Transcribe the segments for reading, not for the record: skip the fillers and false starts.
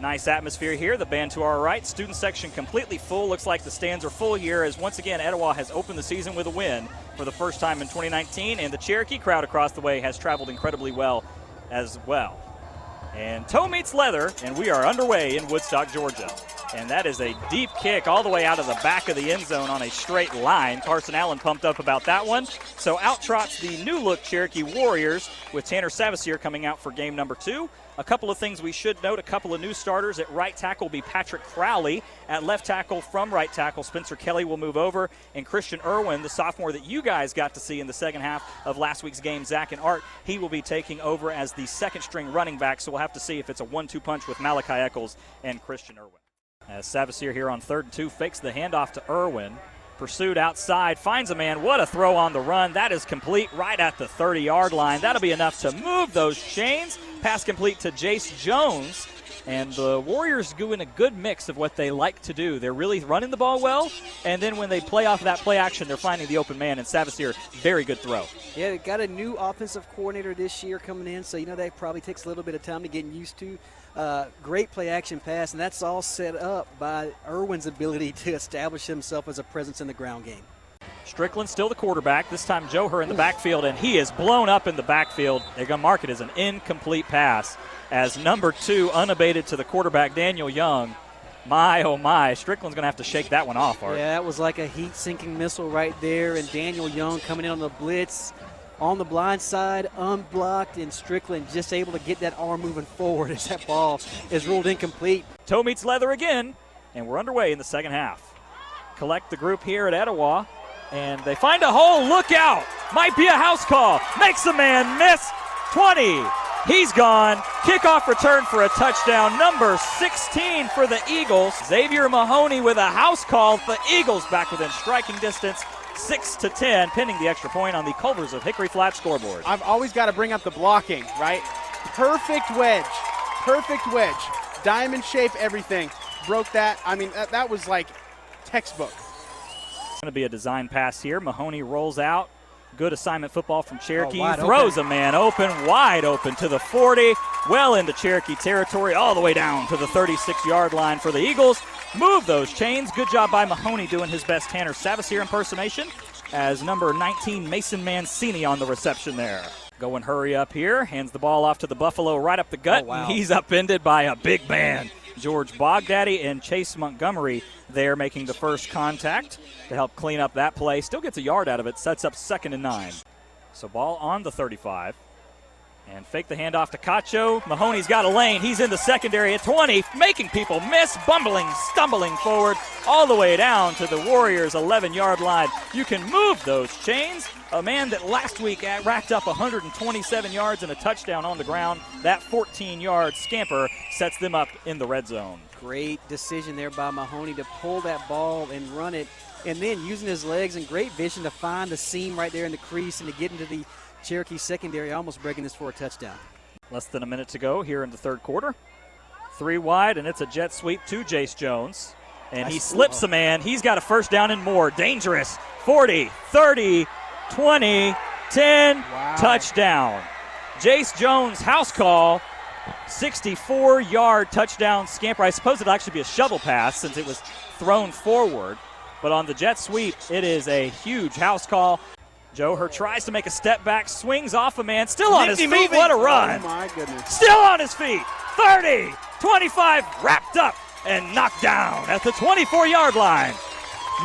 Nice atmosphere here. The band to our right. Student section completely full. Looks like the stands are full here as once again Etowah has opened the season with a win for the first time in 2019. And the Cherokee crowd across the way has traveled incredibly well as well. And toe meets leather, and we are underway in Woodstock, Georgia. And that is a deep kick all the way out of the back of the end zone on a straight line. Carson Allen pumped up about that one. So out trots the new-look Cherokee Warriors with Tanner Savasier coming out for game number 2. A couple of things we should note, a couple of new starters. At right tackle will be Patrick Crowley. At left tackle from right tackle, Spencer Kelly will move over. And Christian Irwin, the sophomore that you guys got to see in the second half of last week's game, Zakk and Art, he will be taking over as the second-string running back. So we'll have to see if it's a 1-2 punch with Malachi Eccles and Christian Irwin. As Savasier here on 3rd and 2 fakes the handoff to Irwin. Pursued outside, finds a man. What a throw on the run. That is complete right at the 30-yard line. That'll be enough to move those chains. Pass complete to Jace Jones. And the Warriors doing a good mix of what they like to do. They're really running the ball well, and then when they play off of that play action, they're finding the open man, and Savasier, very good throw. Yeah, they got a new offensive coordinator this year coming in, so that probably takes a little bit of time to get used to. Great play action pass, and that's all set up by Irwin's ability to establish himself as a presence in the ground game. Strickland still the quarterback. This time Joe Herr in the backfield, and he is blown up in the backfield. They're going to mark it as an incomplete pass as number 2 unabated to the quarterback, Daniel Young. My, oh my, Strickland's going to have to shake that one off, Art. Yeah, that was like a heat-sinking missile right there, and Daniel Young coming in on the blitz on the blind side, unblocked, and Strickland just able to get that arm moving forward as that ball is ruled incomplete. Toe meets leather again, and we're underway in the second half. Collect the group here at Etowah, and they find a hole. Look out! Might be a house call. Makes a man miss. 20. He's gone. Kickoff return for a touchdown. Number 16 for the Eagles. Xavier Mahoney with a house call. The Eagles back within striking distance. 6-10, pending the extra point on the Culvers of Hickory Flat scoreboard. I've always got to bring up the blocking, right? Perfect wedge. Diamond shape, everything. Broke that. I mean, that was like textbook. It's going to be a design pass here. Mahoney rolls out. Good assignment football from Cherokee. Throws a man open, wide open to the 40, well into Cherokee territory, all the way down to the 36-yard line for the Eagles. Move those chains. Good job by Mahoney doing his best Tanner Savasier impersonation as number 19 Mason Mancini on the reception there. Going hurry up here, hands the ball off to the Buffalo right up the gut, and he's upended by a big man. George Bogdaddy and Chase Montgomery there making the first contact to help clean up that play. Still gets a yard out of it, sets up 2nd and 9. So ball on the 35. And fake the handoff to Cacho. Mahoney's got a lane. He's in the secondary at 20, making people miss, stumbling forward all the way down to the Warriors' 11-yard line. You can move those chains. A man that last week racked up 127 yards and a touchdown on the ground. That 14-yard scamper sets them up in the red zone. Great decision there by Mahoney to pull that ball and run it, and then using his legs and great vision to find the seam right there in the crease and to get into the Cherokee secondary, almost breaking this for a touchdown. Less than a minute to go here in the third quarter. 3 wide, and it's a jet sweep to Jace Jones. And he slips a man. He's got a first down and more. Dangerous. 40, 30, 20, 10, touchdown. Jace Jones, house call, 64-yard touchdown scamper. I suppose it'll actually be a shovel pass since it was thrown forward. But on the jet sweep, it is a huge house call. Joe Herr tries to make a step back, swings off a man, still on his feet. What a run. Oh, my goodness. Still on his feet. 30, 25, wrapped up and knocked down at the 24-yard line.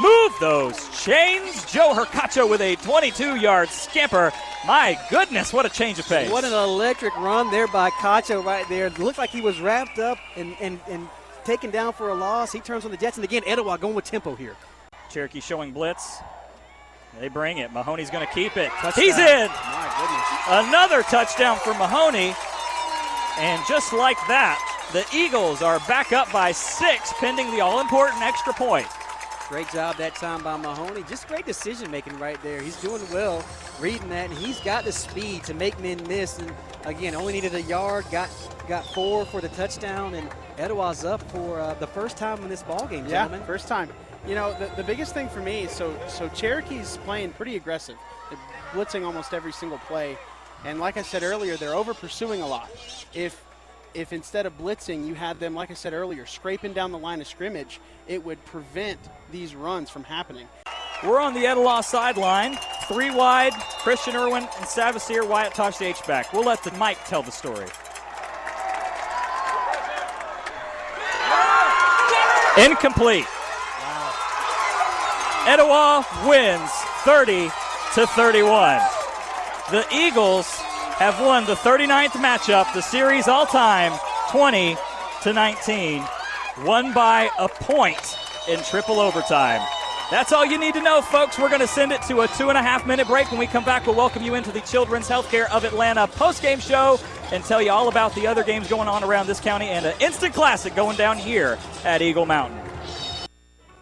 Move those chains. Joe Hercacho with a 22-yard scamper. My goodness, what a change of pace. What an electric run there by Cacho right there. It looked like he was wrapped up and taken down for a loss. He turns on the Jets, and again, Etowah going with tempo here. Cherokee showing blitz. They bring it. Mahoney's going to keep it. Touchdown. He's in. My goodness. Another touchdown for Mahoney. And just like that, the Eagles are back up by 6, pending the all-important extra point. Great job that time by Mahoney. Just great decision-making right there. He's doing well reading that, and he's got the speed to make men miss. And, again, only needed a yard, got 4 for the touchdown, and Etowah's up for the first time in this ballgame, gentlemen. Yeah, first time. You know, the biggest thing for me is so Cherokee's playing pretty aggressive. They're blitzing almost every single play. And like I said earlier, they're over-pursuing a lot. If if instead of blitzing, you had them, like I said earlier, scraping down the line of scrimmage, it would prevent these runs from happening. We're on the Etowah sideline. 3 wide, Christian Irwin and Savasir Wyatt Tosh the H-back. We'll let the Mike tell the story. Incomplete. Etowah wins 30-31. The Eagles have won the 39th matchup, the series all time, 20-19. Won by a point in triple overtime. That's all you need to know, folks. We're going to send it to a 2.5-minute break. When we come back, we'll welcome you into the Children's Healthcare of Atlanta postgame show and tell you all about the other games going on around this county and an instant classic going down here at Eagle Mountain.